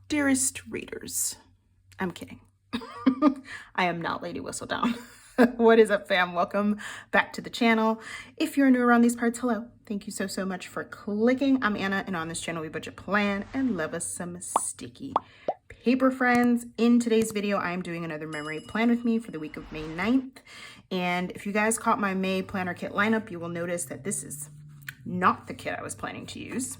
Dearest readers, I'm kidding. I am not Lady Whistledown. What is up, fam? Welcome back to the channel. If you're new around these parts, hello. Thank you so much for clicking. I'm Anna, and on this channel we budget plan and love us some sticky paper, friends. In today's video, I am doing another memory plan with me for the week of May 9th. And if you guys caught my May planner kit lineup, you will notice that this is not the kit I was planning to use.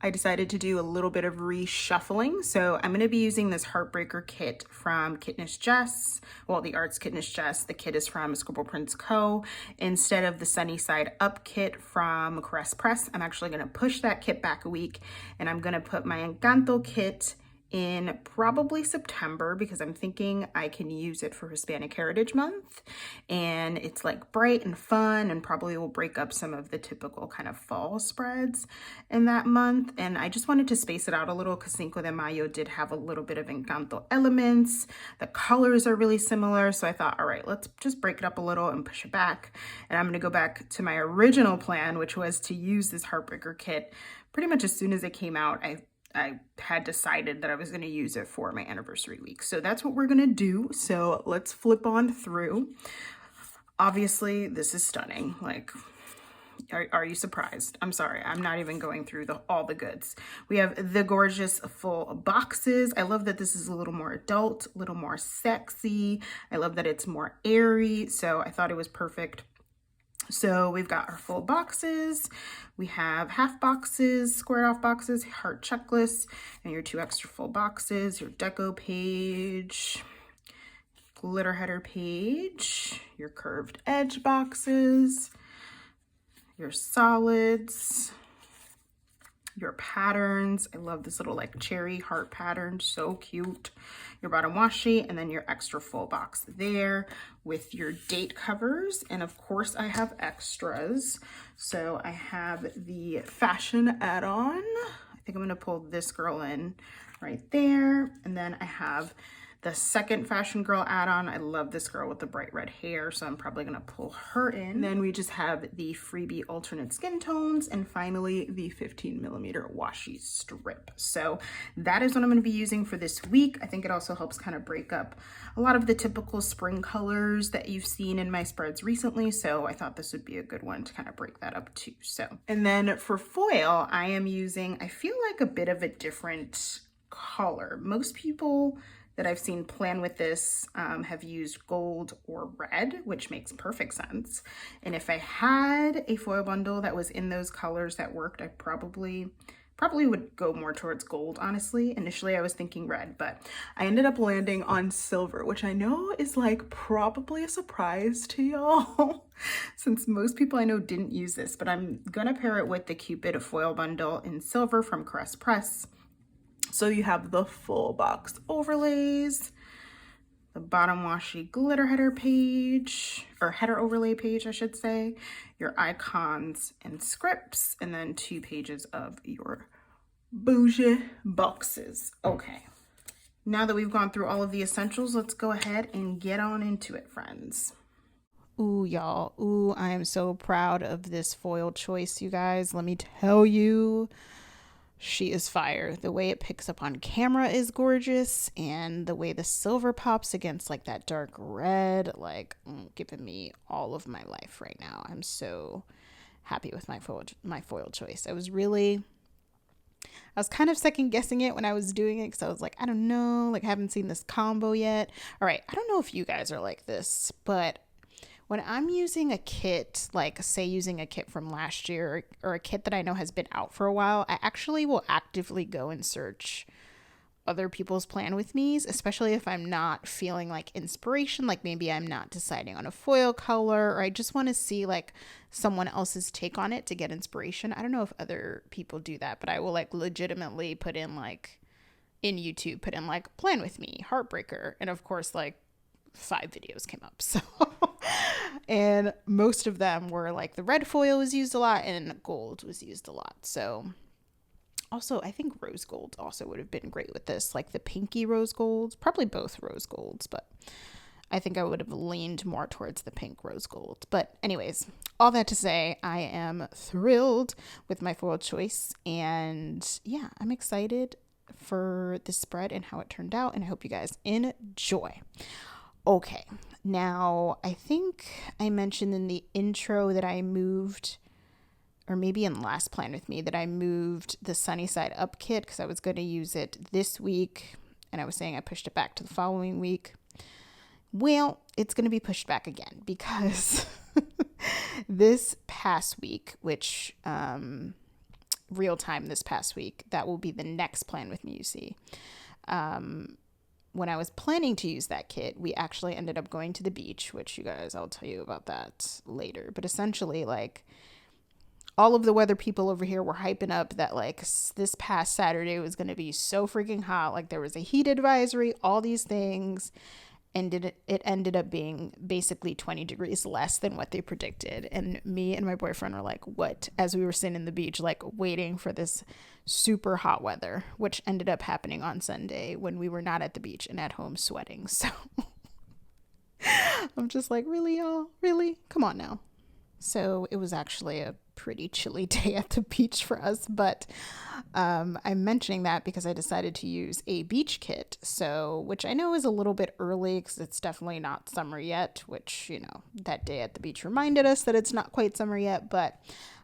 I decided to do a little bit of reshuffling. So I'm going to be using this Heartbreaker kit from Kitnish Jess. Well, the art's Kitnish Jess. The kit is from Scribble Prints Co. Instead of the Sunny Side Up kit from Caress Press, I'm actually going to push that kit back a week, and I'm going to put my Encanto kit in probably September because I'm thinking I can use it for Hispanic Heritage Month, and it's like bright and fun and probably will break up some of the typical kind of fall spreads in that month. And I just wanted to space it out a little because Cinco de Mayo did have a little bit of Encanto elements. The colors are really similar, so I thought, all right, let's just break it up a little and push it back. And I'm going to go back to my original plan, which was to use this Heartbreaker kit pretty much as soon as it came out. I had decided that I was going to use it for my anniversary week. So that's what we're going to do. So let's flip on through. Obviously, this is stunning. Like, are you surprised? I'm sorry. I'm not even going through all the goods. We have the gorgeous full boxes. I love that this is a little more adult, a little more sexy. I love that it's more airy. So I thought it was perfect. So we've got our full boxes, we have half boxes, squared off boxes, heart checklists, and your 2 extra full boxes, your deco page, glitter header page, your curved edge boxes, your solids, your patterns. I love this little like cherry heart pattern, so cute. Your bottom washi, and then your extra full box there with your date covers. And of course I have extras. So I have the fashion add-on. I think I'm gonna pull this girl in right there. And then I have the second fashion girl add-on. I love this girl with the bright red hair, so I'm probably gonna pull her in. And then we just have the freebie alternate skin tones, and finally the 15mm washi strip. So that is what I'm gonna be using for this week. I think it also helps kind of break up a lot of the typical spring colors that you've seen in my spreads recently. So I thought this would be a good one to kind of break that up too. So, and then for foil, I am using, I feel like a bit of a different color. Most people that I've seen plan with this have used gold or red, which makes perfect sense. And if I had a foil bundle that was in those colors that worked, I probably would go more towards gold, honestly. Initially I was thinking red, but I ended up landing on silver, which I know is like probably a surprise to y'all since most people I know didn't use this, but I'm gonna pair it with the Cupid foil bundle in silver from Caress Press. So you have the full box overlays, the bottom washi glitter header page, or header overlay page, I should say, your icons and scripts, and then 2 pages of your bougie boxes. Okay, now that we've gone through all of the essentials, let's go ahead and get on into it, friends. Ooh, y'all. Ooh, I am so proud of this foil choice, you guys. Let me tell you. She is fire. The way it picks up on camera is gorgeous, and the way the silver pops against like that dark red, like giving me all of my life right now. I'm so happy with my foil choice. I was kind of second guessing it when I was doing it because I was like, I don't know, like I haven't seen this combo yet. All right, I don't know if you guys are like this, but when I'm using a kit, like say using a kit from last year or a kit that I know has been out for a while, I actually will actively go and search other people's plan with me's, especially if I'm not feeling like inspiration, like maybe I'm not deciding on a foil color, or I just want to see like someone else's take on it to get inspiration. I don't know if other people do that, but I will like legitimately put in like in YouTube, put in like plan with me, Heartbreaker. And of course, like 5 videos came up. So, and most of them were like the red foil was used a lot and gold was used a lot. So also, I think rose gold also would have been great with this, like the pinky rose golds, probably both rose golds, but I think I would have leaned more towards the pink rose gold. But anyways, all that to say, I am thrilled with my foil choice, and yeah, I'm excited for this spread and how it turned out, and I hope you guys enjoy. Okay, now I think I mentioned in the intro that I moved, or maybe in last Plan With Me, that I moved the Sunny Side Up kit because I was going to use it this week, and I was saying I pushed it back to the following week. Well, it's going to be pushed back again because this past week, which real time this past week, that will be the next Plan With Me, you see. When I was planning to use that kit, we actually ended up going to the beach, which you guys, I'll tell you about that later. But essentially, like, all of the weather people over here were hyping up that, like, this past Saturday was going to be so freaking hot. Like, there was a heat advisory, all these things. And it ended up being basically 20 degrees less than what they predicted. And me and my boyfriend were like, what? As we were sitting in the beach, like, waiting for this super hot weather, which ended up happening on Sunday when we were not at the beach and at home sweating. So I'm just like, really, y'all? Really? Come on now. So it was actually a pretty chilly day at the beach for us, but I'm mentioning that because I decided to use a beach kit, which I know is a little bit early because it's definitely not summer yet, which, you know, that day at the beach reminded us that it's not quite summer yet, but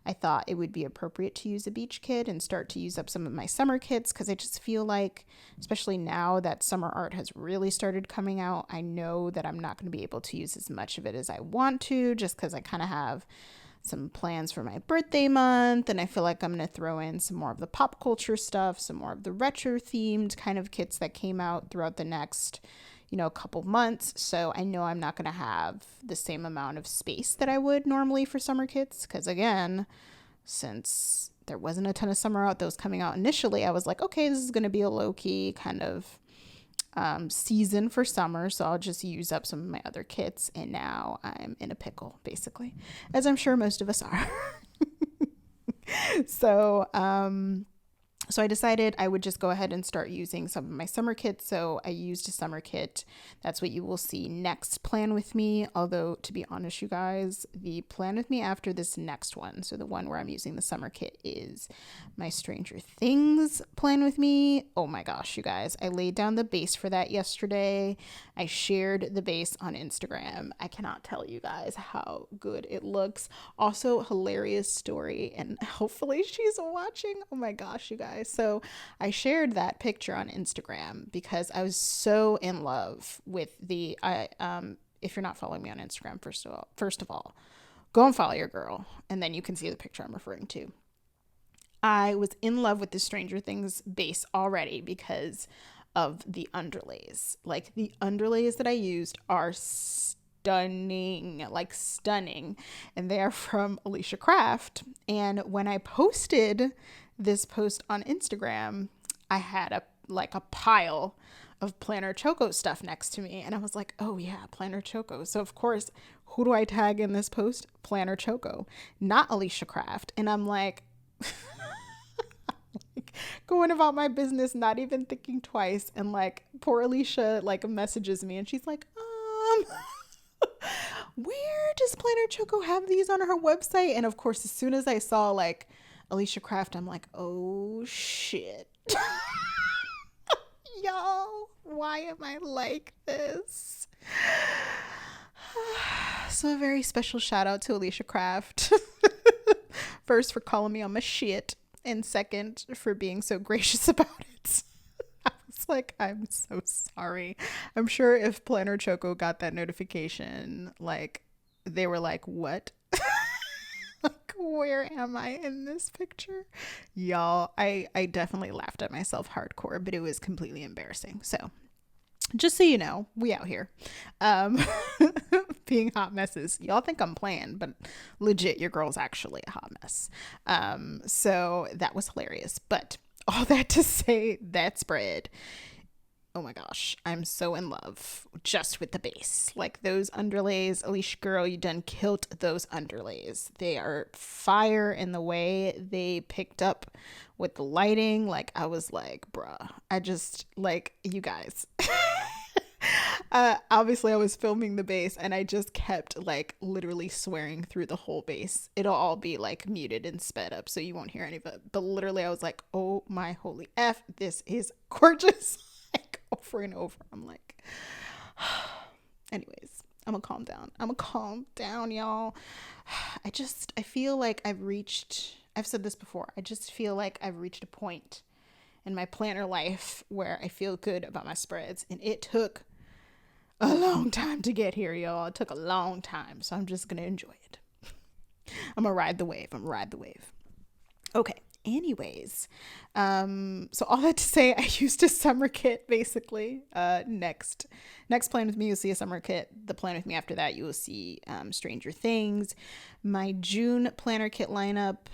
I thought it would be appropriate to use a beach kit and start to use up some of my summer kits because I just feel like, especially now that summer art has really started coming out, I know that I'm not going to be able to use as much of it as I want to, just because I kind of have some plans for my birthday month, and I feel like I'm going to throw in some more of the pop culture stuff, some more of the retro themed kind of kits that came out throughout the next, you know, couple months. So I know I'm not going to have the same amount of space that I would normally for summer kits, because again, since there wasn't a ton of summer out that was coming out initially, I was like, okay, this is going to be a low-key kind of season for summer, so I'll just use up some of my other kits, and now I'm in a pickle, basically, as I'm sure most of us are. So I decided I would just go ahead and start using some of my summer kits. So I used a summer kit. That's what you will see next Plan With Me. Although, to be honest, you guys, the Plan With Me after this next one, so the one where I'm using the summer kit, is my Stranger Things Plan With Me. Oh my gosh, you guys. I laid down the base for that yesterday. I shared the base on Instagram. I cannot tell you guys how good it looks. Also, hilarious story. And hopefully she's watching. Oh my gosh, you guys. So I shared that picture on Instagram because I was so in love with if you're not following me on Instagram, first of all, go and follow your girl, and then you can see the picture I'm referring to. I was in love with the Stranger Things base already because of the underlays. Like, the underlays that I used are stunning, and they are from Alicia Craft. And when I posted this post on Instagram, I had a pile of Planner Choco stuff next to me, and I was like, oh yeah, Planner Choco. So of course, who do I tag in this post? Planner Choco, not Alicia Craft. And I'm like, going about my business, not even thinking twice, and like, poor Alicia messages me, and she's like, where does Planner Choco have these on her website? And of course, as soon as I saw Alicia Craft, I'm like, oh shit. Y'all, why am I like this? So a very special shout out to Alicia Craft. First, for calling me on my shit, and second, for being so gracious about it. I was like, I'm so sorry. I'm sure if Planner Choco got that notification, they were like, what? Where am I in this picture? Y'all, I definitely laughed at myself hardcore, but it was completely embarrassing. So just so you know, we out here being hot messes. Y'all think I'm playing, but legit, your girl's actually a hot mess. So that was hilarious. But all that to say, that spread, oh my gosh, I'm so in love just with the base. Those underlays, Alicia girl, you done killed those underlays. They are fire in the way they picked up with the lighting. I was like, bruh, I just, you guys, Obviously I was filming the bass and I just kept like literally swearing through the whole bass. It'll all be like muted and sped up so you won't hear any of it. But literally I was like, oh my holy F, this is gorgeous. Like over and over. I'm like, anyways, I'm gonna calm down. I'm gonna calm down, y'all. I feel like I've said this before. I just feel like I've reached a point in my planner life where I feel good about my spreads. And it took a long time to get here, y'all. It took a long time. So I'm just going to enjoy it. I'm going to ride the wave. Okay. Anyways, so all that to say, I used a summer kit basically. Next plan with me, you'll see a summer kit. The plan with me after that, you will see Stranger Things. My June planner kit lineup,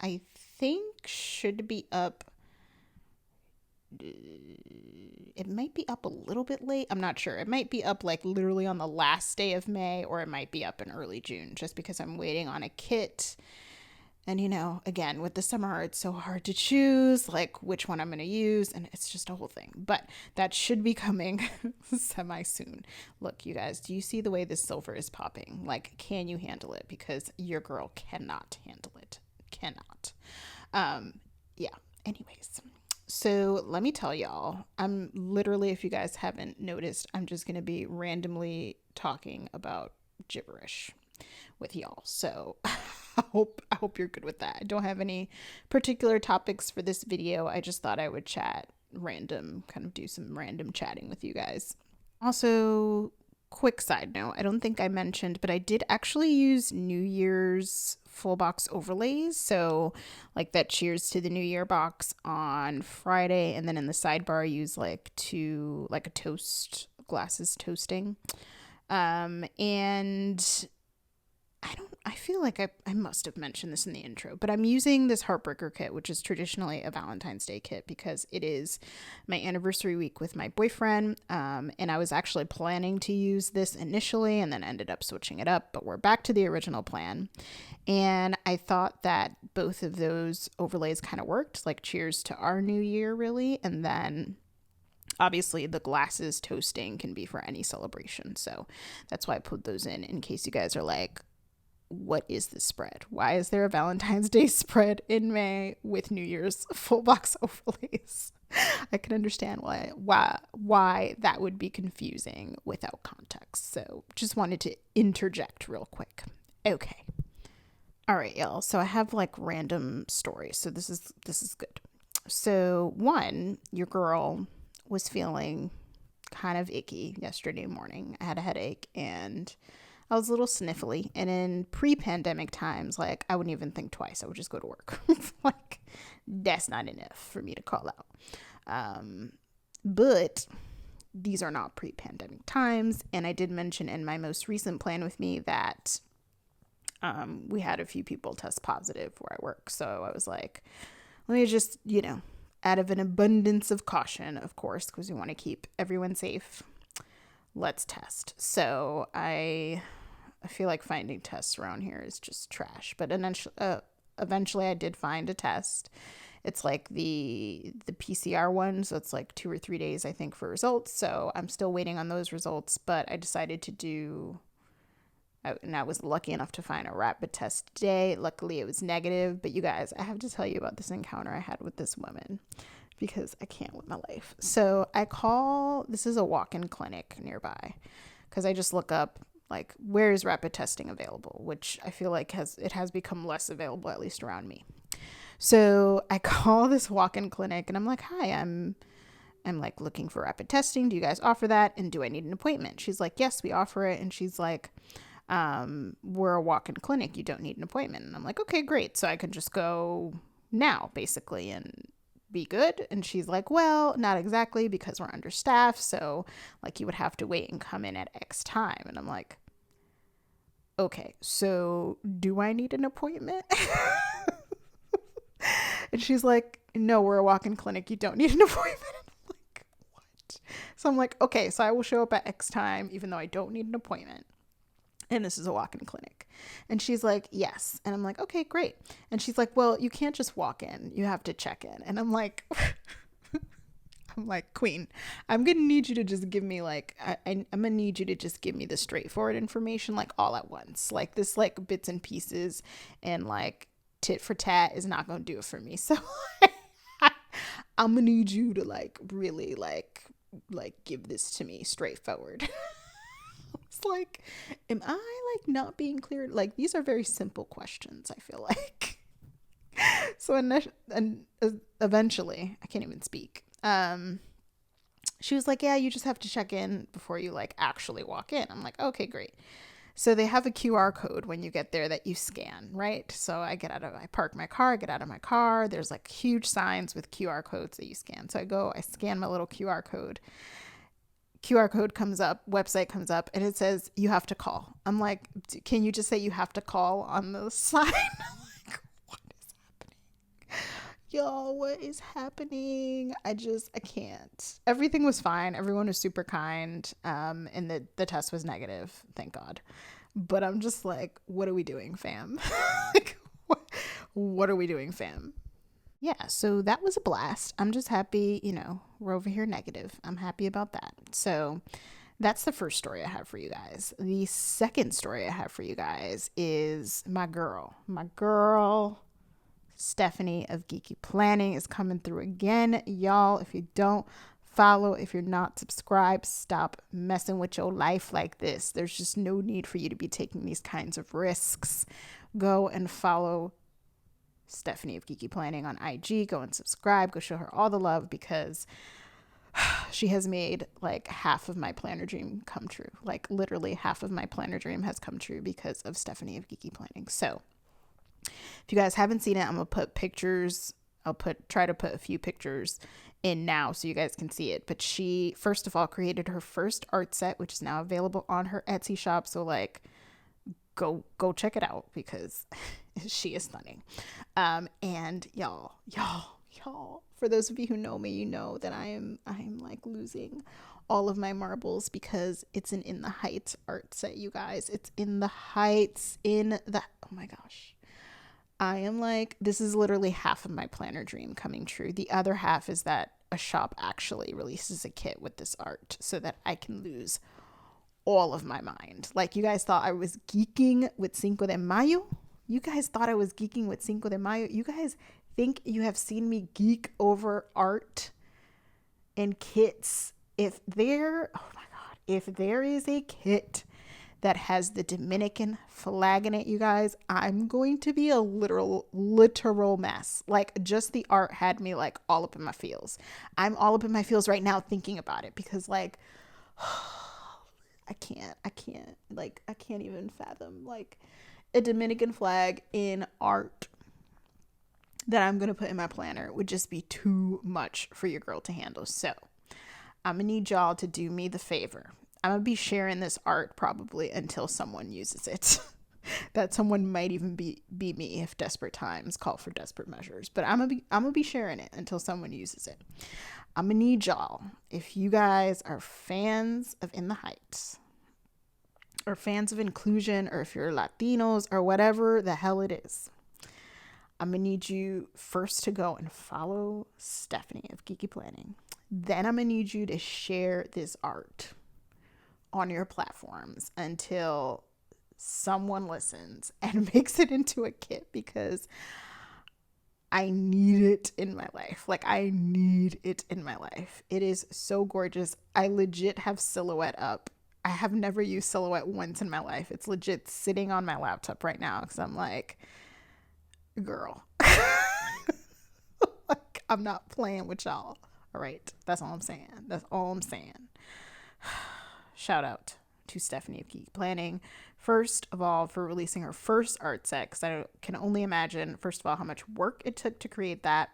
I think should be up. It might be up a little bit late. I'm not sure. It might be up like literally on the last day of May, or it might be up in early June, just because I'm waiting on a kit. And, you know, again, with the summer, it's so hard to choose like which one I'm going to use. And it's just a whole thing. But that should be coming semi soon. Look, you guys, do you see the way this silver is popping? Like, can you handle it? Because your girl cannot handle it. Cannot. Yeah. Anyways. So let me tell y'all, I'm literally, if you guys haven't noticed, I'm just going to be randomly talking about gibberish with y'all. So I hope you're good with that. I don't have any particular topics for this video. I just thought I would chat random, kind of do some random chatting with you guys. Also, quick side note, I don't think I mentioned, but I did actually use New Year's full box overlays. So like that cheers to the new year box on Friday, and then in the sidebar I use like a toast glasses toasting. And I feel like I must have mentioned this in the intro, but I'm using this Heartbreaker kit, which is traditionally a Valentine's Day kit, because it is my anniversary week with my boyfriend. And I was actually planning to use this initially and then ended up switching it up, but we're back to the original plan. And I thought that both of those overlays kind of worked, like cheers to our new year, really. And then obviously the glasses toasting can be for any celebration. So that's why I put those in case you guys are like, what is this spread? Why is there a Valentine's Day spread in May with New Year's full box overlays? I can understand why that would be confusing without context. So just wanted to interject real quick. Okay. All right, y'all. So I have like random stories. So this is good. So one, your girl was feeling kind of icky yesterday morning. I had a headache and I was a little sniffly, and in pre-pandemic times, like, I wouldn't even think twice. I would just go to work. Like, that's not enough for me to call out. But these are not pre-pandemic times, and I did mention in my most recent plan with me that we had a few people test positive where I work. So I was like, let me just, out of an abundance of caution, of course, because we want to keep everyone safe, let's test. So I feel like finding tests around here is just trash. But eventually I did find a test. It's like the PCR one, so it's like 2 or 3 days, I think, for results. So I'm still waiting on those results, but I decided to do, and I was lucky enough to find a rapid test today. Luckily it was negative. But you guys, I have to tell you about this encounter I had with this woman, because I can't with my life. So this is a walk-in clinic nearby, because I just look up, like, where is rapid testing available, which I feel like it has become less available, at least around me. So I call this walk-in clinic and I'm like, hi, I'm like looking for rapid testing. Do you guys offer that? And do I need an appointment? She's like, yes, we offer it. And she's like, we're a walk-in clinic. You don't need an appointment. And I'm like, okay, great. So I can just go now, basically, and be good. And she's like, well, not exactly, because we're understaffed. So like you would have to wait and come in at X time. And I'm like, okay, so do I need an appointment? And she's like, no, we're a walk-in clinic. You don't need an appointment. I'm like, what? So I'm like, okay, so I will show up at X time, even though I don't need an appointment. And this is a walk-in clinic. And she's like, yes. And I'm like, okay, great. And she's like, well, you can't just walk in. You have to check in. And I'm like, I'm like, Queen, I'm going to need you to just give me like, I'm going to need you to just give me the straightforward information, like all at once. Like this, like bits and pieces and like tit for tat is not going to do it for me. So I'm going to need you to like really like give this to me straightforward. It's like, am I like not being clear? Like these are very simple questions, I feel like. So eventually, I can't even speak. She was like, yeah, you just have to check in before you like actually walk in. I'm like, okay, great. So they have a QR code when you get there that you scan, right? So I park my car, I get out of my car. There's like huge signs with QR codes that you scan. So I scan my little QR code. QR code comes up, website comes up, and it says you have to call. I'm like, can you just say you have to call on the sign? Like, what is happening? Y'all, what is happening? I can't. Everything was fine. Everyone was super kind. And the test was negative, thank God. But I'm just like, what are we doing, fam? Like, what are we doing, fam? Yeah, so that was a blast. I'm just happy, we're over here negative. I'm happy about that. So that's the first story I have for you guys. The second story I have for you guys is my girl, Stephanie of Geeky Planning is coming through again. Y'all, if you don't follow, if you're not subscribed, stop messing with your life like this. There's just no need for you to be taking these kinds of risks. Go and follow Stephanie of Geeky Planning on IG. Go and subscribe. Go show her all the love because she has made like half of my planner dream come true. Like literally half of my planner dream has come true because of Stephanie of Geeky Planning. So if you guys haven't seen it, I'm going to put pictures. Try to put a few pictures in now so you guys can see it. But she, first of all, created her first art set, which is now available on her Etsy shop. So like, go check it out because she is stunning. And y'all, for those of you who know me, you know that I'm like losing all of my marbles because it's an In the Heights art set, you guys. It's in the Heights, oh my gosh. I am like, this is literally half of my planner dream coming true. The other half is that a shop actually releases a kit with this art so that I can lose all of my mind. Like, you guys thought I was geeking with Cinco de Mayo? You guys thought I was geeking with Cinco de Mayo? You guys think you have seen me geek over art and kits? If there is a kit that has the Dominican flag in it, you guys, I'm going to be a literal mess. Like, just the art had me like all up in my feels. I'm all up in my feels right now thinking about it because like, I can't even fathom like a Dominican flag in art that I'm going to put in my planner would just be too much for your girl to handle. So I'm going to need y'all to do me the favor. I'm going to be sharing this art probably until someone uses it. That someone might even be me if desperate times call for desperate measures. But I'm going to be sharing it until someone uses it. I'm going to need y'all, if you guys are fans of In the Heights or fans of inclusion, or if you're Latinos or whatever the hell it is, I'm going to need you first to go and follow Stephanie of Geeky Planning. Then I'm going to need you to share this art on your platforms until someone listens and makes it into a kit because I need it in my life. Like, I need it in my life. It is so gorgeous. I legit have Silhouette up. I have never used Silhouette once in my life. It's legit sitting on my laptop right now because I'm like, girl, like, I'm not playing with y'all. All right. That's all I'm saying. Shout out to Stephanie of Geek Planning, first of all, for releasing her first art set, because I can only imagine, first of all, how much work it took to create that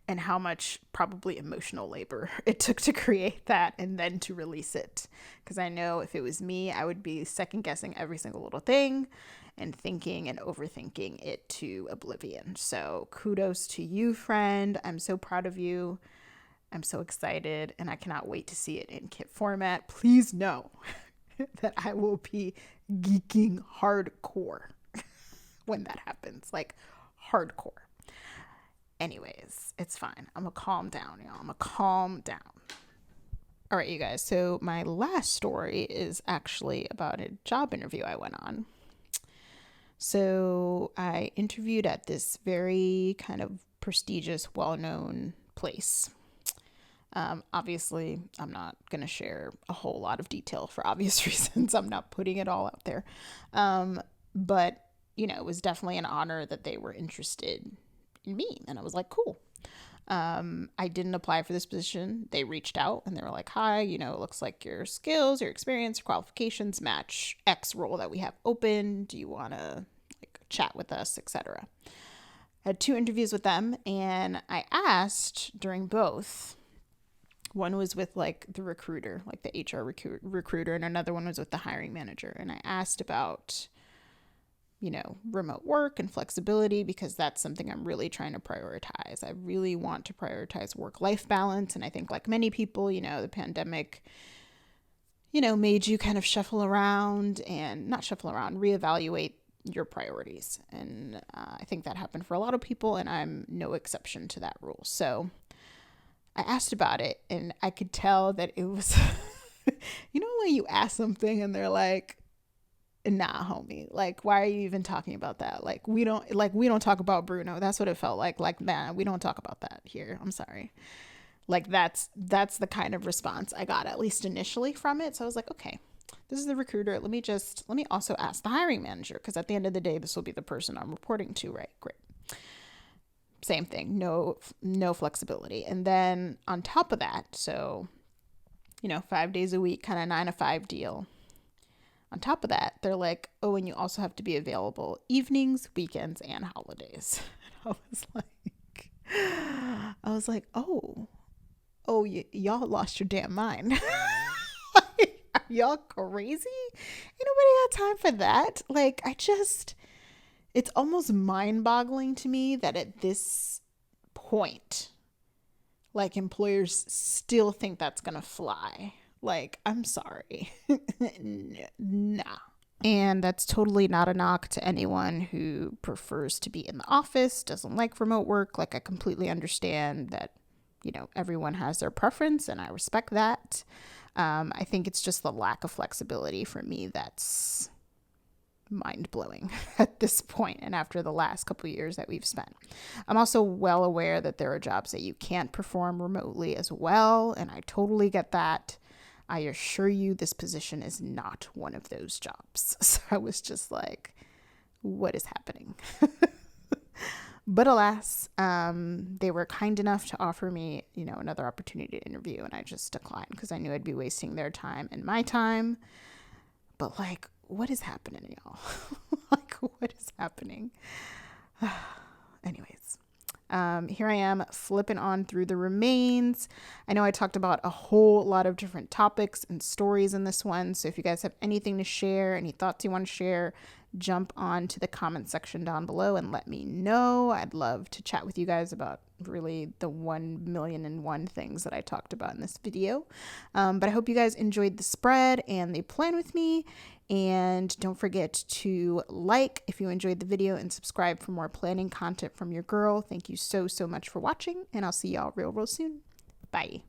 and how much probably emotional labor it took to create that and then to release it. Because I know if it was me, I would be second guessing every single little thing and thinking and overthinking it to oblivion. So kudos to you, friend. I'm so proud of you. I'm so excited, and I cannot wait to see it in kit format. Please know that I will be geeking hardcore when that happens, like hardcore. Anyways, it's fine. I'm gonna calm down, y'all. I'm gonna calm down. All right, you guys. So my last story is actually about a job interview I went on. So I interviewed at this very kind of prestigious, well-known place. Obviously, I'm not going to share a whole lot of detail for obvious reasons. I'm not putting it all out there. But, it was definitely an honor that they were interested in me. And I was like, cool. I didn't apply for this position. They reached out and they were like, hi, it looks like your skills, your experience, your qualifications match X role that we have open. Do you want to chat with us, etc.? I had 2 interviews with them, and I asked during both. One was with the recruiter, the HR recruiter, and another one was with the hiring manager. And I asked about, remote work and flexibility, because that's something I'm really trying to prioritize. I really want to prioritize work-life balance. And I think like many people, the pandemic, made you kind of reevaluate your priorities. And I think that happened for a lot of people, and I'm no exception to that rule. So I asked about it, and I could tell that it was, when you ask something and they're like, nah, homie, why are you even talking about that? We don't talk about Bruno. That's what it felt like, man, we don't talk about that here. I'm sorry. That's the kind of response I got, at least initially, from it. So I was like, okay, this is the recruiter. Let me also ask the hiring manager, because at the end of the day, this will be the person I'm reporting to, right? Great. Same thing, no flexibility. And then on top of that, so, 5 days a week, kind of 9 to 5 deal. On top of that, they're like, oh, and you also have to be available evenings, weekends, and holidays. And I was like, oh, y'all lost your damn mind. Are y'all crazy? Ain't nobody got time for that. It's almost mind-boggling to me that at this point, employers still think that's gonna fly. I'm sorry. Nah. And that's totally not a knock to anyone who prefers to be in the office, doesn't like remote work. I completely understand that, everyone has their preference, and I respect that. I think it's just the lack of flexibility for me that's mind-blowing at this point, and after the last couple of years that we've spent. I'm also well aware that there are jobs that you can't perform remotely as well, and I totally get that. I assure you, this position is not one of those jobs. So I was just like, what is happening? But alas, they were kind enough to offer me, another opportunity to interview, and I just declined because I knew I'd be wasting their time and my time. But what is happening, y'all? What is happening? Anyways. Here I am flipping on through the remains. I know I talked about a whole lot of different topics and stories in this one. So if you guys have anything to share, any thoughts you want to share, jump on to the comment section down below and let me know. I'd love to chat with you guys about really the 1,000,001 things that I talked about in this video. But I hope you guys enjoyed the spread and the plan with me. And don't forget to like if you enjoyed the video and subscribe for more planning content from your girl. Thank you so much for watching, and I'll see y'all real soon. Bye.